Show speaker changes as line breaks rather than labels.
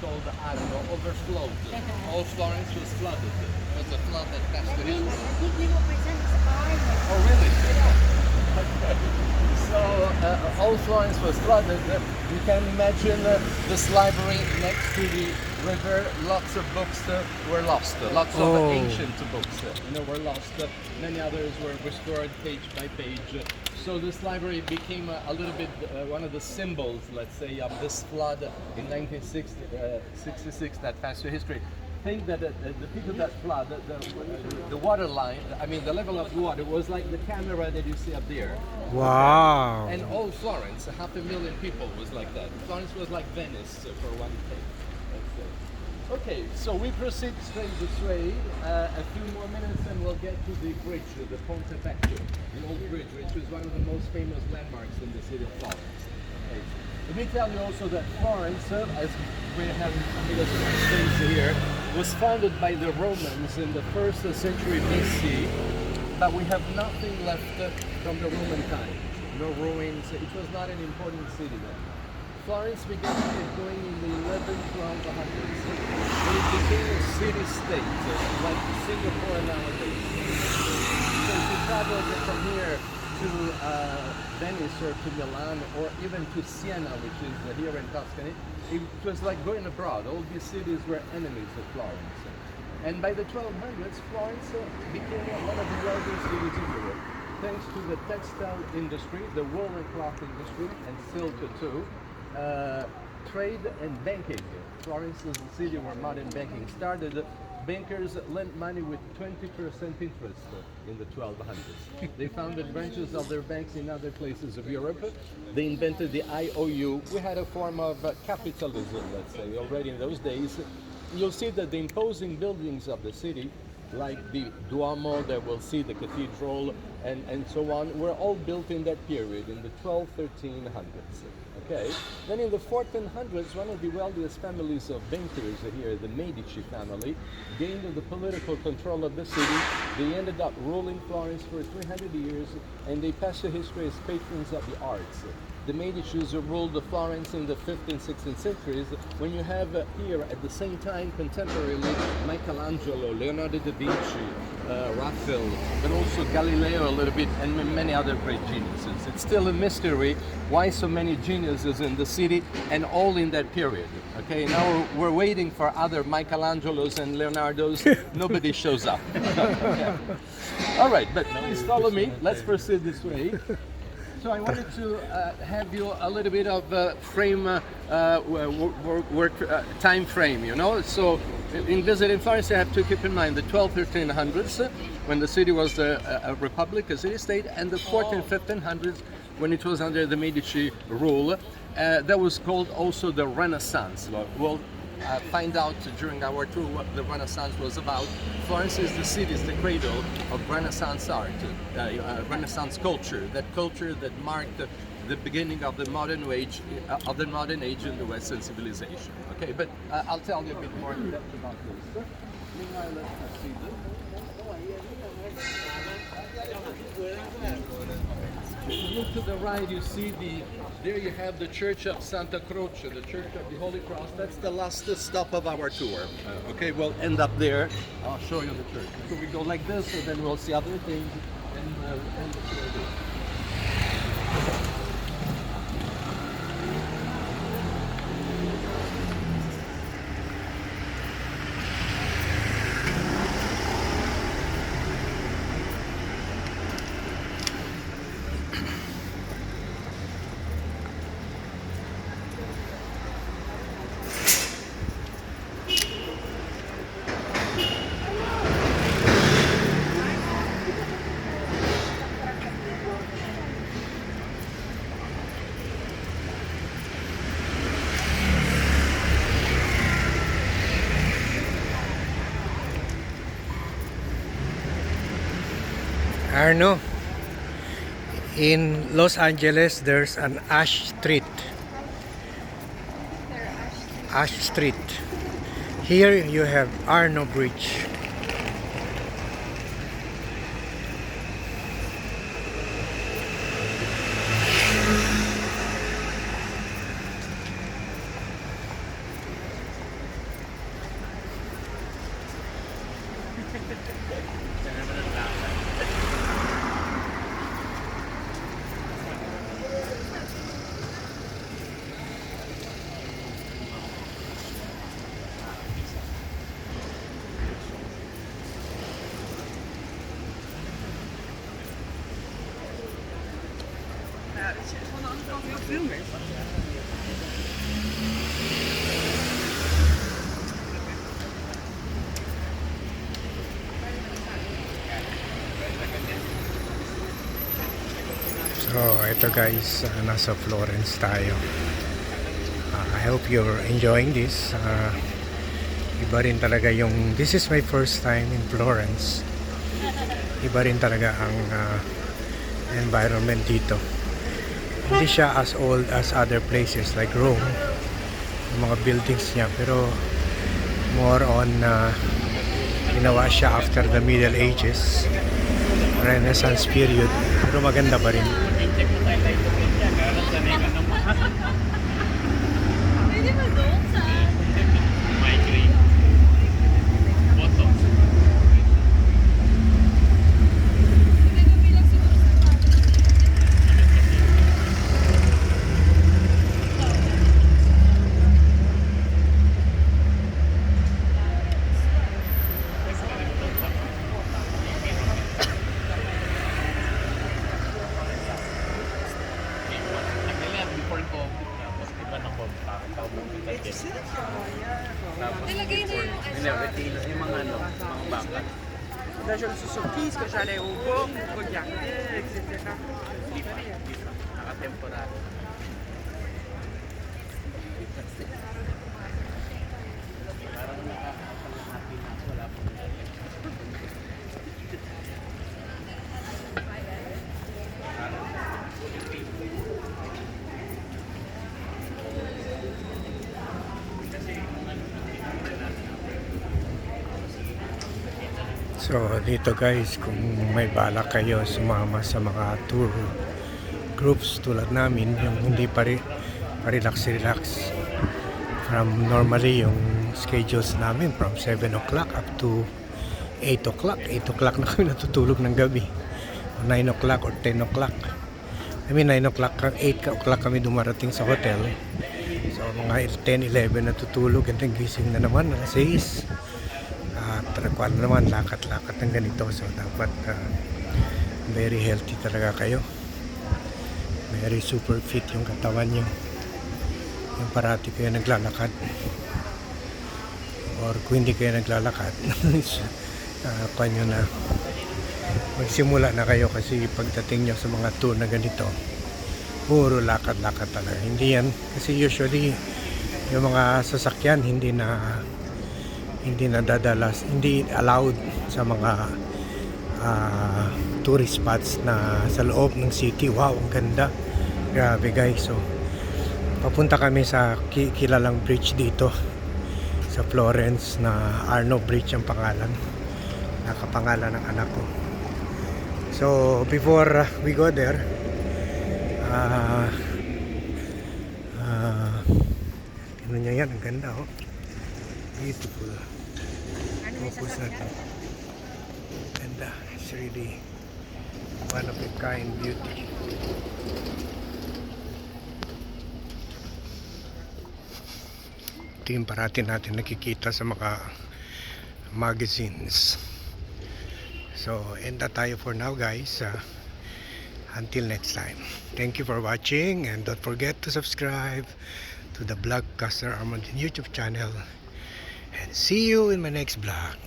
called, I don't know, overflowed. All Florence was flooded. It was a flood that passed through history.
I think we will present this art.
Oh, really? Okay. So, all Florence was flooded. You can imagine this library next to the river. Lots of books were lost. Lots of ancient books were lost. Many others were restored page by page. So this library became a little bit one of the symbols, let's say, of this flood in 1966 that passed through history. Think that the peak of that flood, the water line, I mean the level of water was like the camera that you see up there.
Wow.
And all Florence, 500,000 people was like that. Florence was like Venice for one day. Okay, so we proceed straight this way. A few more minutes and we'll get to the bridge, the Ponte Vecchio, the old bridge, which is one of the most famous landmarks in the city of Florence. Okay. Let me tell you also that Florence, as we have things here, was founded by the Romans in the 1st century BC, but we have nothing left from the Roman time. No ruins. It was not an important city then. Florence began to get going in the 11th, 1200s. It became a city-state, like Singapore nowadays. So if you travel from here to Venice or to Milan or even to Siena, which is here in Tuscany, it was like going abroad. All these cities were enemies of Florence. And by the 1200s, Florence became one of the wealthiest cities in Europe, thanks to the textile industry, the wool and cloth industry, and silk too, trade and banking. Florence is the city where modern banking started. Bankers lent money with 20% interest in the 1200s. They founded branches of their banks in other places of Europe. They invented the IOU. We had a form of capitalism, let's say, already in those days. You'll see that the imposing buildings of the city, like the Duomo that we'll see, the cathedral, and so on, were all built in that period, in the 1300s. Okay. Then in the 1400s, one of the wealthiest families of bankers here, the Medici family, gained the political control of the city. They ended up ruling Florence for 300 years, and they passed to history as patrons of the arts. The Medicis ruled Florence in the 15th and 16th centuries, when you have here at the same time contemporarily Michelangelo, Leonardo da Vinci, Raphael, but also Galileo a little bit, and many other great geniuses. It's still a mystery why so many geniuses in the city, and all in that period. Okay, now we're waiting for other Michelangelos and Leonardos. Nobody shows up. Okay. All right, but please follow me. Let's proceed this way. So I wanted to have you a little bit of time frame, you know. So in visiting Florence, you have to keep in mind the 1300s, when the city was a republic, a city-state, and the 1500s, when it was under the Medici rule. That was called also the Renaissance. We'll find out during our tour what the Renaissance was about. Florence is the city, is the cradle of Renaissance art, Renaissance culture, that culture that marked the beginning of the modern age in the Western civilization. Okay, but I'll tell you a bit more in depth about this. Meanwhile, let's proceed. If you look to the right, you see there you have the Church of Santa Croce, the Church of the Holy Cross. That's the last stop of our tour. Okay, we'll end up there. I'll show you the church. So we go like this, and then we'll see other things, and end the tour there.
Arno, in Los Angeles, there's an Ash Street. Ash Street. Here you have Arno Bridge. So ito guys, nasa Florence tayo. I hope you're enjoying this. Iba rin talaga yung, this is my first time in Florence. Iba rin talaga ang environment dito. Hindi siya as old as other places like Rome, yung mga buildings niya, pero more on ginawa siya after the Middle Ages, Renaissance period, pero maganda pa rin.
Pwede ba doon sa... Nilagay na yung
mga baka. Là, je me suis surprise que j'allais au bas pour regarder, etc. Nakatemporary.
So dito guys, kung may balak kayo sumama sa mga tour groups tulad namin, yung hindi pa-relax from normally yung schedules namin from 7 o'clock up to 8 o'clock. 8 o'clock na kami natutulog ng gabi, or 9 o'clock or 10 o'clock. I mean 9 o'clock, 8 o'clock kami dumarating sa hotel. So mga 10, 11 natutulog, and then gising na naman alas 6. Tarakuan naman, lakat-lakat ng ganito. So dapat very healthy talaga kayo, very super fit yung katawan nyo, yung parati kayo naglalakad, or kung hindi kayo naglalakad kuha nyo na, magsimula na kayo, kasi pagdating nyo sa mga tour na ganito, puro lakad-lakad talaga. Hindi yan, kasi usually yung mga sasakyan hindi nadadalas, hindi allowed sa mga tourist spots na sa loob ng city. Wow, ang ganda, grabe guys. So papunta kami sa kilalang bridge dito sa Florence na Arno Bridge ang pangalan, nakapangalan ng anak ko. So before we go there, ano niya yan, ang ganda, oh, beautiful. Focus na to. Ganda. It's really one of a kind beauty. Ito yung parati natin nakikita sa mga magazines. So end na tayo for now guys. Until next time. Thank you for watching, and don't forget to subscribe to the Vlogcaster Armand YouTube channel. And see you in my next vlog.